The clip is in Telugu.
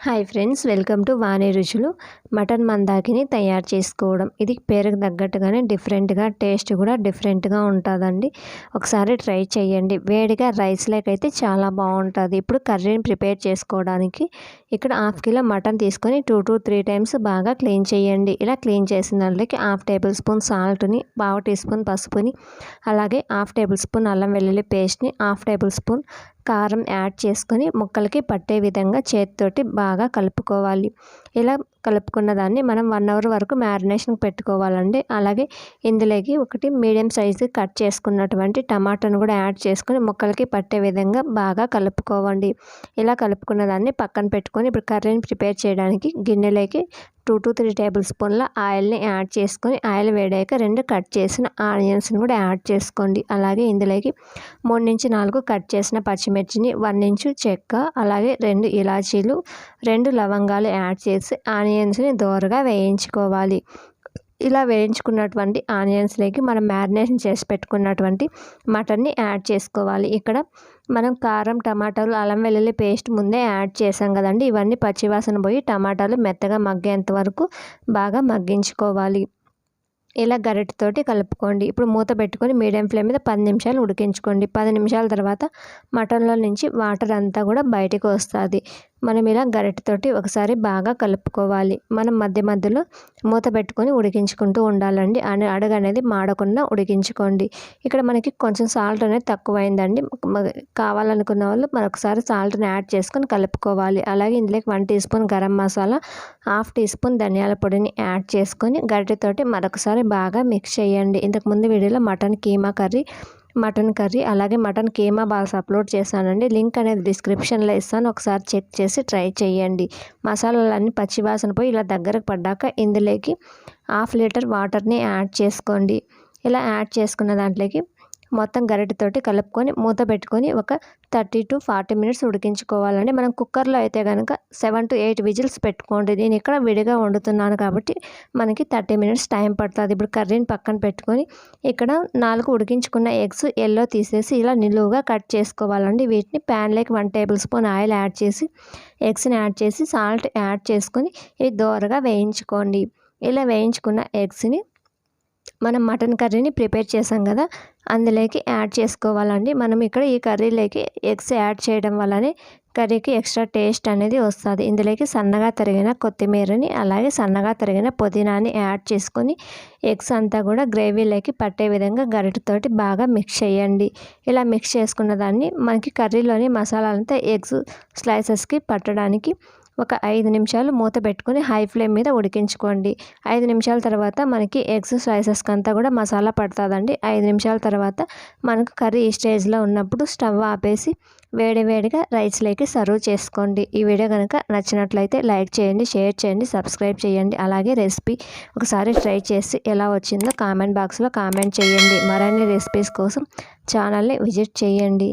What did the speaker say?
హాయ్ ఫ్రెండ్స్, వెల్కమ్ టు వాణి రుచులు. మటన్ మందాకిని తయారు చేసుకోవడం ఇది పేరుకు తగ్గట్టుగానే డిఫరెంట్గా టేస్ట్ కూడా డిఫరెంట్గా ఉంటుందండి. ఒకసారి ట్రై చేయండి. వేడిగా రైస్ లేకైతే చాలా బాగుంటుంది. ఇప్పుడు కర్రీని ప్రిపేర్ చేసుకోవడానికి ఇక్కడ 1/2 కిలో మటన్ తీసుకొని 2 to 3 టైమ్స్ బాగా క్లీన్ చేయండి. ఇలా క్లీన్ చేసిన దాంట్లోకి 1/2 టేబుల్ స్పూన్ సాల్ట్ని, 1/2 టీ స్పూన్ పసుపుని, అలాగే 1/2 టేబుల్ స్పూన్ అల్లం వెల్లుల్లి పేస్ట్ని, 1/2 టేబుల్ స్పూన్ కారం యాడ్ చేసుకొని ముక్కలకి పట్టే విధంగా చేతితోటి బాగా కలుపుకోవాలి. ఇలా కలుపుకున్న దాన్ని మనం 1 అవర్ వరకు మ్యారినేషన్ పెట్టుకోవాలండి. అలాగే ఇందులోకి ఒకటి మీడియం సైజు కట్ చేసుకున్నటువంటి టమాటాను కూడా యాడ్ చేసుకొని ముక్కలకి పట్టే విధంగా బాగా కలుపుకోవండి. ఇలా కలుపుకున్న దాన్ని పక్కన పెట్టుకొని ఇప్పుడు కర్రీని ప్రిపేర్ చేయడానికి గిన్నెలోకి 2 to 3 టేబుల్ స్పూన్ల ఆయిల్ని యాడ్ చేసుకొని ఆయిల్ వేడాక 2 కట్ చేసిన ఆనియన్స్ని కూడా యాడ్ చేసుకోండి. అలాగే ఇందులోకి 3 నుంచి 4 కట్ చేసిన పచ్చిమిర్చిని, 1 ఇంచు చెక్క, అలాగే 2 ఇలాచీలు, 2 లవంగాలు యాడ్ చేసి ఆనియన్స్ని దోరగా వేయించుకోవాలి. ఇలా వేయించుకున్నటువంటి ఆనియన్స్లోకి మనం మ్యారినేషన్ చేసి పెట్టుకున్నటువంటి మటన్ని యాడ్ చేసుకోవాలి. ఇక్కడ మనం కారం, టమాటాలు, అల్లం వెల్లుల్లి పేస్ట్ ముందే యాడ్ చేసాం కదండి. ఇవన్నీ పచ్చివాసన పోయి టమాటాలు మెత్తగా మగ్గేంత వరకు బాగా మగ్గించుకోవాలి. ఇలా గరిటెతోటి కలుపుకోండి. ఇప్పుడు మూత పెట్టుకొని మీడియం ఫ్లేమ్ మీద 10 నిమిషాలు ఉడికించుకోండి. 10 నిమిషాల తర్వాత మటన్లో నుంచి వాటర్ అంతా కూడా బయటకు వస్తుంది. మనం ఇలా గరిటెతోటి ఒకసారి బాగా కలుపుకోవాలి. మనం మధ్య మధ్యలో మూత పెట్టుకొని ఉడికించుకుంటూ ఉండాలండి. అడుగు అనేది మాడకుండా ఉడికించుకోండి. ఇక్కడ మనకి కొంచెం సాల్ట్ అనేది తక్కువైందండి. కావాలనుకున్న వాళ్ళు మరొకసారి సాల్ట్ని యాడ్ చేసుకొని కలుపుకోవాలి. అలాగే ఇందులోకి 1 teaspoon garam masala, 1/2 teaspoon ధనియాల పొడిని యాడ్ చేసుకొని గరిటెతోటి మరొకసారి బాగా మిక్స్ చేయండి. ఇంతకుముందు వీడియోలో మటన్ కర్రీ అలాగే మటన్ కీమా బాల్స్ అప్లోడ్ చేశానండి. లింక్ అనేది డిస్క్రిప్షన్లో ఇస్తాను. ఒకసారి చెక్ చేసి ట్రై చేయండి. మసాలాలన్నీ పచ్చివాసన పోయి ఇలా దగ్గరకు పడ్డాక ఇందులోకి 1/2 లీటర్ వాటర్ని యాడ్ చేసుకోండి. ఇలా యాడ్ చేసుకున్న దాంట్లోకి మొత్తం గరిటెతోటి కలుపుకొని మూత పెట్టుకొని ఒక 30 to 40 మినిట్స్ ఉడికించుకోవాలండి. మనం కుక్కర్లో అయితే కనుక 7 to 8 విజిల్స్ పెట్టుకోండి. నేను ఇక్కడ విడిగా వండుతున్నాను కాబట్టి మనకి 30 మినిట్స్ టైం పడుతుంది. ఇప్పుడు కర్రీని పక్కన పెట్టుకొని ఇక్కడ 4 ఉడికించుకున్న ఎగ్స్ ఎల్లో తీసేసి ఇలా నిలువుగా కట్ చేసుకోవాలండి. వీటిని ప్యాన్లోకి 1 టేబుల్ స్పూన్ ఆయిల్ యాడ్ చేసి ఎగ్స్ని యాడ్ చేసి సాల్ట్ యాడ్ చేసుకొని ఇవి దోరగా వేయించుకోండి. ఇలా వేయించుకున్న ఎగ్స్ని మనం మటన్ కర్రీని ప్రిపేర్ చేసాం కదా, అందులోకి యాడ్ చేసుకోవాలండి. మనం ఇక్కడ ఈ కర్రీలోకి ఎగ్స్ యాడ్ చేయడం వల్లనే కర్రీకి ఎక్స్ట్రా టేస్ట్ అనేది వస్తుంది. ఇందులోకి సన్నగా తరిగిన కొత్తిమీరని, అలాగే సన్నగా తరిగిన పుదీనాని యాడ్ చేసుకొని ఎగ్స్ అంతా కూడా గ్రేవీలోకి పట్టే విధంగా గరిటెతోటి బాగా మిక్స్ చేయండి. ఇలా మిక్స్ చేసుకున్న దాన్ని మనకి కర్రీలోని మసాలాలంతా ఎగ్స్ స్లైసెస్కి పట్టడానికి ఒక 5 నిమిషాలు మూత పెట్టుకొని హై ఫ్లేమ్ మీద ఉడికించుకోండి. 5 నిమిషాల తర్వాత మనకి ఎగ్స్ స్లైసెస్కి అంతా కూడా మసాలా పడుతుందండి. 5 నిమిషాల తర్వాత మనకు కర్రీ ఈ స్టేజ్లో ఉన్నప్పుడు స్టవ్ ఆపేసి వేడివేడిగా రైస్లోకి సర్వ్ చేసుకోండి. ఈ వీడియో కనుక నచ్చినట్లయితే లైక్ చేయండి, షేర్ చేయండి, సబ్స్క్రైబ్ చేయండి. అలాగే రెసిపీ ఒకసారి ట్రై చేసి ఎలా వచ్చిందో కామెంట్ బాక్స్లో కామెంట్ చేయండి. మరిన్ని రెసిపీస్ కోసం ఛానల్ని విజిట్ చేయండి.